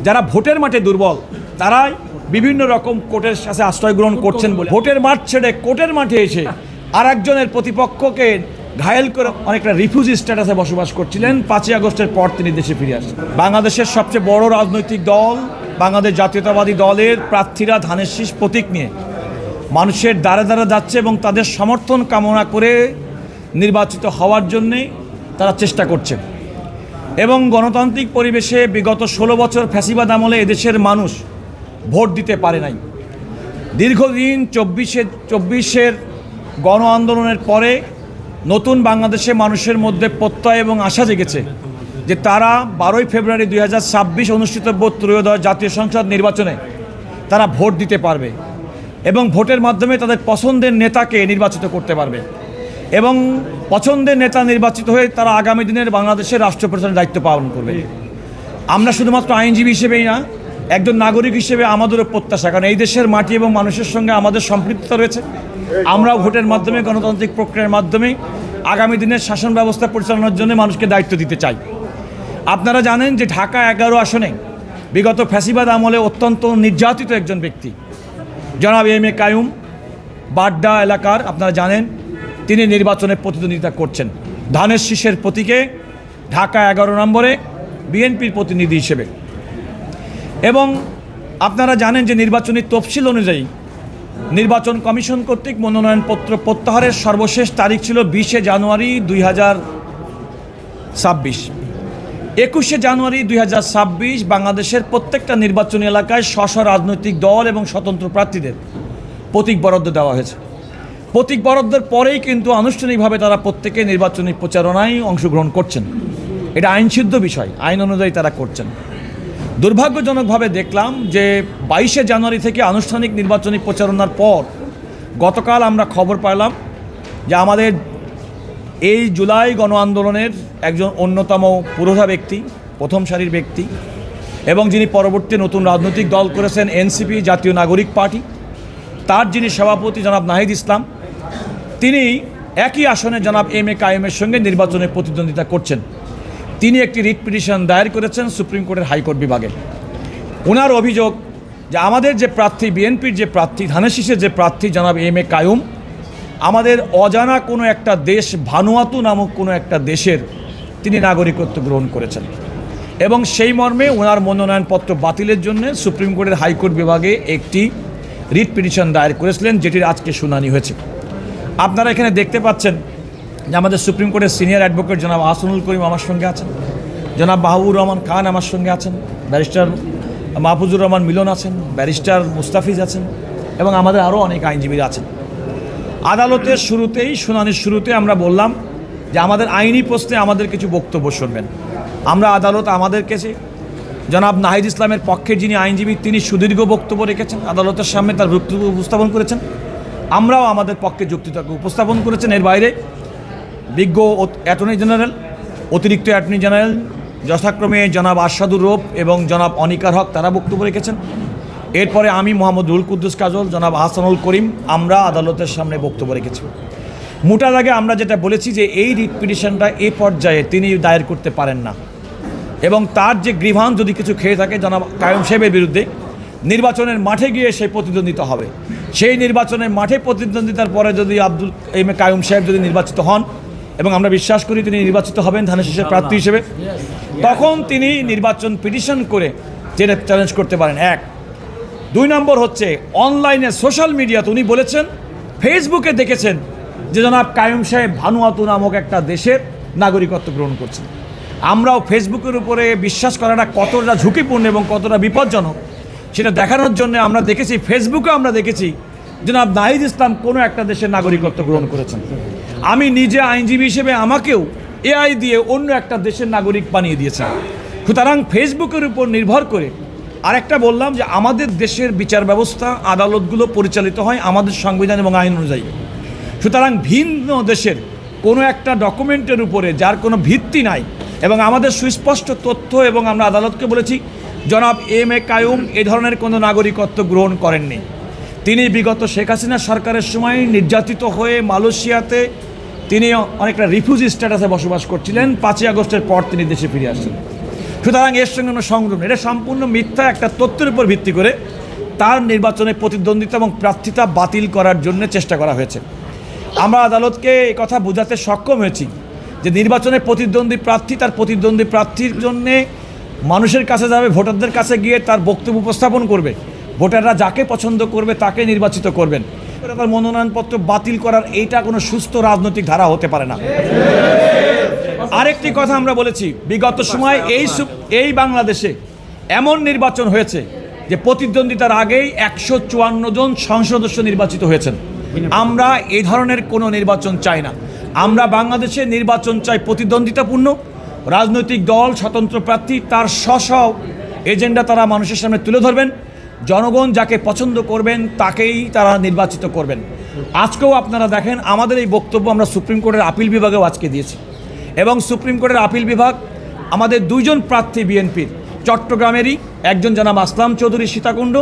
যারা ভোটের মাঠে দুর্বল তারাই বিভিন্ন রকম কোর্টের সাথে আশ্রয় গ্রহণ করছেন বলে ভোটের মাঠ ছেড়ে কোর্টের মাঠে এসে আর একজনের প্রতিপক্ষকে ঘায়েল করে অনেকটা রিফিউজি স্ট্যাটাসে বসবাস করছিলেন। 5ই আগস্টের পর তিনি দেশে ফিরে আসেন। বাংলাদেশের সবচেয়ে বড় রাজনৈতিক দল বাংলাদেশ জাতীয়তাবাদী দলের প্রার্থীরা ধানের শীষ প্রতীক নিয়ে মানুষের দ্বারে দ্বারে যাচ্ছে এবং তাদের সমর্থন কামনা করে নির্বাচিত হওয়ার জন্যে তারা চেষ্টা করছে। এবং গণতান্ত্রিক পরিবেশে বিগত 16 বছর ফ্যাসিবাদ আমলে এদেশের মানুষ ভোট দিতে পারে নাই। দীর্ঘদিন 24-এর গণ আন্দোলনের পরে নতুন বাংলাদেশে মানুষের মধ্যে প্রত্যয় এবং আশা জেগেছে যে তারা 12ই ফেব্রুয়ারি 2026 অনুষ্ঠিতব্য ত্রয়োদশ জাতীয় সংসদ নির্বাচনে তারা ভোট দিতে পারবে এবং ভোটের মাধ্যমে তাদের পছন্দের নেতাকে নির্বাচিত করতে পারবে এবং পছন্দের নেতা নির্বাচিত হয়ে তারা আগামী দিনের বাংলাদেশের রাষ্ট্রপ্রধানের দায়িত্ব পালন করবে। আমরা শুধুমাত্র আইনজীবী হিসেবেই না, একজন নাগরিক হিসেবে আমাদেরও প্রত্যাশা, কারণ এই দেশের মাটি এবং মানুষের সঙ্গে আমাদের সম্পৃক্ততা রয়েছে। আমরাও ভোটের মাধ্যমে গণতান্ত্রিক প্রক্রিয়ার মাধ্যমে আগামী দিনের শাসন ব্যবস্থা পরিচালনার জন্য মানুষকে দায়িত্ব দিতে চাই। আপনারা জানেন যে ঢাকা 11 আসনে বিগত ফ্যাসিবাদ আমলে অত্যন্ত নির্যাতিত একজন ব্যক্তি জনাব এম.এ. কাইয়ুম বাড্ডা এলাকার, আপনারা জানেন তিনি নির্বাচনে প্রতিদ্বন্দ্বিতা করছেন ধানের শীষের প্রতীকে ঢাকা 11 নম্বরে বিএনপির প্রতিনিধি হিসেবে। এবং আপনারা জানেন যে নির্বাচনী তফসিল অনুযায়ী নির্বাচন কমিশন কর্তৃক মনোনয়নপত্র প্রত্যাহারের সর্বশেষ তারিখ ছিল 20 জানুয়ারি 2026। 21 জানুয়ারি 2026 বাংলাদেশের প্রত্যেকটা নির্বাচনী এলাকায় স্ব রাজনৈতিক দল এবং স্বতন্ত্র প্রার্থীদের প্রতীক বরাদ্দ দেওয়া হয়েছে। প্রতীক বরাদ্দের পরেই কিন্তু আনুষ্ঠানিকভাবে তারা প্রত্যেকে নির্বাচনী প্রচারণায় অংশগ্রহণ করছেন। এটা আইনসিদ্ধ বিষয়, আইন অনুযায়ী তারা করছেন। দুর্ভাগ্যজনকভাবে দেখলাম যে 22 জানুয়ারি থেকে আনুষ্ঠানিক নির্বাচনী প্রচারণার পর গতকাল আমরা খবর পেলাম যে আমাদের এই জুলাই গণ আন্দোলনের একজন অন্যতম পুরোধা ব্যক্তি, প্রথম সারির ব্যক্তি এবং যিনি পরবর্তী নতুন রাজনৈতিক দল করেছেন এনসিপি, জাতীয় নাগরিক পার্টি, তার যিনি সভাপতি জনাব নাহিদ ইসলাম, তিনি একই আসনে জনাব এম.এ. কাইয়ুমের সঙ্গে নির্বাচনে প্রতিদ্বন্দ্বিতা করছেন। তিনি একটি রিট পিটিশন দায়ের করেছেন সুপ্রিম কোর্টের হাইকোর্ট বিভাগে। ওনার অভিযোগ যে আমাদের যে প্রার্থী, বিএনপির যে প্রার্থী, ধানের শীষের যে প্রার্থী জনাব এম.এ. কাইয়ুম আমাদের অজানা কোনো একটা দেশ, ভানুয়াতু নামক কোনো একটা দেশের তিনি নাগরিকত্ব গ্রহণ করেছেন এবং সেই মর্মে ওনার মনোনয়নপত্র বাতিলের জন্য সুপ্রিম কোর্টের হাইকোর্ট বিভাগে একটি রিট পিটিশন দায়ের করেছিলেন, যেটির আজকে শুনানি হয়েছে। আপনারা এখানে দেখতে পাচ্ছেন যে আমাদের সুপ্রিম কোর্টের সিনিয়র অ্যাডভোকেট জনাব আহসানুল করিম আমার সঙ্গে আছেন, জনাব মাহবুবুর রহমান খান আমার সঙ্গে আছেন, ব্যারিস্টার মাহফুজুর রহমান মিলন আছেন, ব্যারিস্টার মুস্তাফিজ আছেন এবং আমাদের আরও অনেক আইনজীবীরা আছেন। আদালতের শুরুতেই, শুনানির শুরুতে আমরা বললাম যে আমাদের আইনি প্রশ্নে আমাদের কিছু বক্তব্য শুনবেন। আমরা আদালত আমাদের কাছে জনাব নাহিদ ইসলামের পক্ষে যিনি আইনজীবী তিনি সুদীর্ঘ বক্তব্য রেখেছেন, আদালতের সামনে তার বক্তব্য উপস্থাপন করেছেন। আমরাও আমাদের পক্ষে যুক্তিতর্ক উপস্থাপন করেছেন। এর বাইরে বিজ্ঞ অ্যাটর্নি জেনারেল, অতিরিক্ত অ্যাটর্নি জেনারেল যথাক্রমে জনাব আরশাদুর রৌফ এবং জনাব অনিকার হক তারা বক্তব্য রেখেছেন। এরপরে আমি মোহাম্মদ রুহুল কুদ্দুস কাজল, জনাব আহসানুল করিম আমরা আদালতের সামনে বক্তব্য রেখেছি। মোটার আগে আমরা যেটা বলেছি যে এই রিট পিটিশনটা এই পর্যায়ে তিনি দায়ের করতে পারেন না এবং তার যে গ্রিভান্স যদি কিছু খেয়ে থাকে জনাব কাইয়ুম সাহেবের বিরুদ্ধে নির্বাচনের মাঠে গিয়ে সে প্রতিদ্বন্দ্বিতা হবে। সেই নির্বাচনের মাঠে প্রতিদ্বন্দ্বিতার পরে যদি এম.এ. কাইয়ুম সাহেব যদি নির্বাচিত হন এবং আমরা বিশ্বাস করি তিনি নির্বাচিত হবেন ধানের শীষের প্রার্থী হিসেবে, তখন তিনি নির্বাচন পিটিশন করে যেটা চ্যালেঞ্জ করতে পারেন। 1, 2 নম্বর হচ্ছে অনলাইনে সোশ্যাল মিডিয়াতে উনি বলেছেন, ফেসবুকে দেখেছেন যে জনাব কাইয়ুম সাহেব ভানুয়াতু নামক একটা দেশের নাগরিকত্ব গ্রহণ করছেন। আমরাও ফেসবুকের উপরে বিশ্বাস করাটা কতটা ঝুঁকিপূর্ণ এবং কতটা বিপজ্জনক সেটা দেখানোর জন্য আমরা দেখেছি, ফেসবুকে আমরা দেখেছি জনাব নাহিদ ইসলাম কোনো একটা দেশের নাগরিকত্ব গ্রহণ করেছেন। আমি নিজে আইনজীবী হিসেবে আমাকেও এআই দিয়ে অন্য একটা দেশের নাগরিক বানিয়ে দিয়েছেন। সুতরাং ফেসবুকের উপর নির্ভর করে আরেকটা বললাম যে আমাদের দেশের বিচার ব্যবস্থা, আদালতগুলো পরিচালিত হয় আমাদের সংবিধান এবং আইন অনুযায়ী। সুতরাং ভিন্ন দেশের কোনো একটা ডকুমেন্টের উপরে যার কোনো ভিত্তি নাই এবং আমাদের সুস্পষ্ট তথ্য, এবং আমরা আদালতকে বলেছি জনাব এম.এ. কাইয়ুম এ ধরনের কোনো নাগরিকত্ব গ্রহণ করেননি। তিনি বিগত শেখ হাসিনা সরকারের সময় নির্যাতিত হয়ে মালয়েশিয়াতে তিনি অনেকটা রিফিউজি স্ট্যাটাসে বসবাস করছিলেন। 5ই আগস্টের পর তিনি দেশে ফিরে আসছেন। সুতরাং এর সঙ্গে কোনো সংগ্রাম এটা সম্পূর্ণ মিথ্যা একটা তথ্যের উপর ভিত্তি করে তার নির্বাচনে প্রতিদ্বন্দ্বিতা এবং প্রার্থিতা বাতিল করার জন্য চেষ্টা করা হয়েছে। আমরা আদালতকে এই কথা বোঝাতে সক্ষম হয়েছি যে নির্বাচনে প্রতিদ্বন্দ্বী প্রার্থী তার প্রতিদ্বন্দ্বী প্রার্থীর জন্যে মানুষের কাছে যাবে, ভোটারদের কাছে গিয়ে তার বক্তব্য উপস্থাপন করবে, ভোটাররা যাকে পছন্দ করবে তাকে নির্বাচিত করবেন। তার মনোনয়নপত্র বাতিল করার এইটা কোনো সুস্থ রাজনৈতিক ধারা হতে পারে না। আরেকটি কথা আমরা বলেছি, বিগত সময় এই বাংলাদেশে এমন নির্বাচন হয়েছে যে প্রতিদ্বন্দ্বিতার আগেই 154 জন সংসদ সদস্য নির্বাচিত হয়েছেন। আমরা এই ধরনের কোনো নির্বাচন চাই না। আমরা বাংলাদেশে নির্বাচন চাই প্রতিদ্বন্দ্বিতাপূর্ণ, রাজনৈতিক দল, স্বতন্ত্র প্রার্থী তার স্ব এজেন্ডা তারা মানুষের সামনে তুলে ধরবেন, জনগণ যাকে পছন্দ করবেন তাকেই তারা নির্বাচিত করবেন। আজকেও আপনারা দেখেন আমাদের এই বক্তব্য আমরা সুপ্রিম কোর্টের আপিল বিভাগেও আজকে দিয়েছি এবং সুপ্রিম কোর্টের আপিল বিভাগ আমাদের 2 জন প্রার্থী বিএনপির, চট্টগ্রামেরই একজন জনাব আসলাম চৌধুরী সীতাকুণ্ড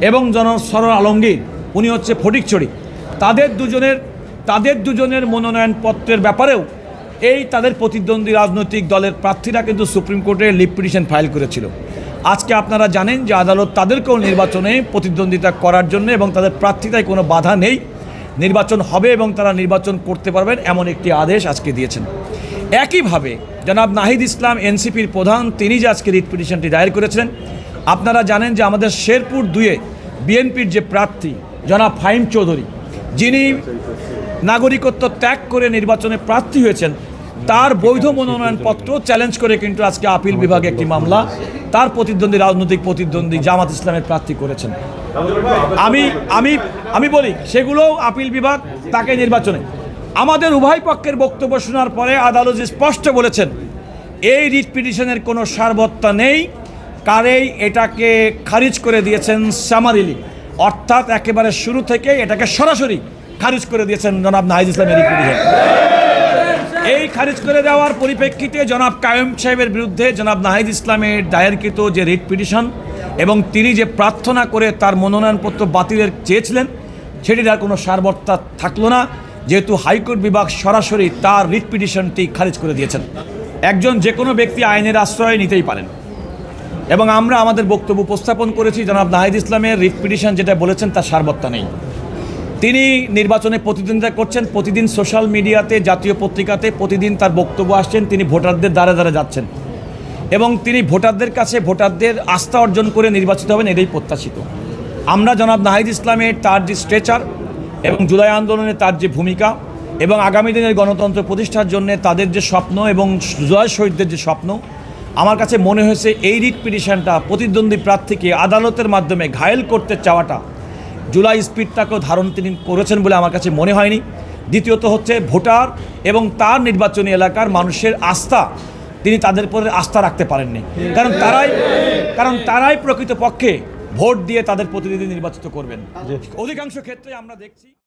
এবং জনাব সরোয়ার আলমগীর উনি হচ্ছে ফটিকছড়ি, তাদের দুজনের মনোনয়নপত্রের ব্যাপারেও তাদের প্রতিদ্বন্দ্বী রাজনৈতিক দলের প্রার্থীরা কিন্তু সুপ্রিম কোর্টে লিভ পিটিশন ফাইল করেছিল। আজকে আপনারা জানেন যে আদালত তাদেরকেও নির্বাচনে প্রতিদ্বন্দ্বিতা করার জন্য এবং তাদের প্রার্থিতায় কোনো বাধা নেই, নির্বাচন হবে এবং তারা নির্বাচন করতে পারবেন এমন একটি আদেশ আজকে দিয়েছেন। একইভাবে জনাব নাহিদ ইসলাম এনসিপির প্রধান তিনি যে আজকে রিট পিটিশনটি দায়ের করেছিলেন, আপনারা জানেন যে আমাদের শেরপুর 2-এ বিএনপির যে প্রার্থী জনাব ফাহিম চৌধুরী যিনি নাগরিকত্ব ত্যাগ করে নির্বাচনে প্রার্থী হয়েছেন, তার বৈধ মনোনয়নপত্র চ্যালেঞ্জ করে কিন্তু আজকে আপিল বিভাগে একটি মামলা তার রাজনৈতিক প্রতিদ্বন্দ্বী জামাত ইসলামের প্রার্থী করেছেন। আমি বলি সেগুলোও আপিল বিভাগ তাকে নির্বাচনে। আমাদের উভয় পক্ষের বক্তব্য শোনার পরে আদালত স্পষ্ট বলেছেন এই রিট পিটিশনের কোনো সারবত্তা নেই, কারেই এটাকে খারিজ করে দিয়েছেন সামারিলি, অর্থাৎ একেবারে শুরু থেকে এটাকে সরাসরি খারিজ করে দিয়েছেন জনাব নাহিদ ইসলামের রিট পিটিশন। এই খারিজ করে দেওয়ার পরিপ্রেক্ষিতে জনাব কায়েম সাহেবের বিরুদ্ধে জনাব নাহিদ ইসলামের দায়েরকৃত যে রিট পিটিশন এবং তিনি যে প্রার্থনা করে তার মনোনয়নপত্র বাতিলের চেয়েছিলেন সেটির আর কোনো সারবত্তা থাকলো না, যেহেতু হাইকোর্ট বিভাগ সরাসরি তার রিট পিটিশনটি খারিজ করে দিয়েছেন। একজন যে কোনো ব্যক্তি আইনের আশ্রয় নিতেই পারেন এবং আমরা আমাদের বক্তব্য উপস্থাপন করেছি জনাব নাহিদ ইসলামের রিট পিটিশন যেটা বলেছেন তার সারবত্তা নেই। তিনি নির্বাচনে প্রতিদ্বন্দ্বিতা করছেন, প্রতিদিন সোশ্যাল মিডিয়াতে, জাতীয় পত্রিকাতে প্রতিদিন তার বক্তব্য আসছেন, তিনি ভোটারদের দ্বারে দ্বারে যাচ্ছেন এবং তিনি ভোটারদের কাছে ভোটারদের আস্থা অর্জন করে নির্বাচিত হবেন, এটাই প্রত্যাশিত। আমরা জনাব নাহিদ ইসলামের তার যে স্ট্রেচার এবং জুলাই আন্দোলনে তার যে ভূমিকা এবং আগামী দিনের গণতন্ত্র প্রতিষ্ঠার জন্য তাদের যে স্বপ্ন এবং জয় শহীদদের যে স্বপ্ন, আমার কাছে মনে হয়েছে এই রিট পিটিশনটা প্রতিদ্বন্দ্বী প্রার্থীকে আদালতের মাধ্যমে ঘায়েল করতে চাওয়াটা জুলাই স্পিডটাকেও ধারণ তিনি করেছেন বলে আমার কাছে মনে হয়নি। দ্বিতীয়ত হচ্ছে ভোটার এবং তার নির্বাচনী এলাকার মানুষের আস্থা তিনি তাদের উপরে আস্থা রাখতে পারেননি, কারণ তারাই প্রকৃতপক্ষে ভোট দিয়ে তাদের প্রতিনিধি নির্বাচিত করবেন। অধিকাংশ ক্ষেত্রে আমরা দেখছি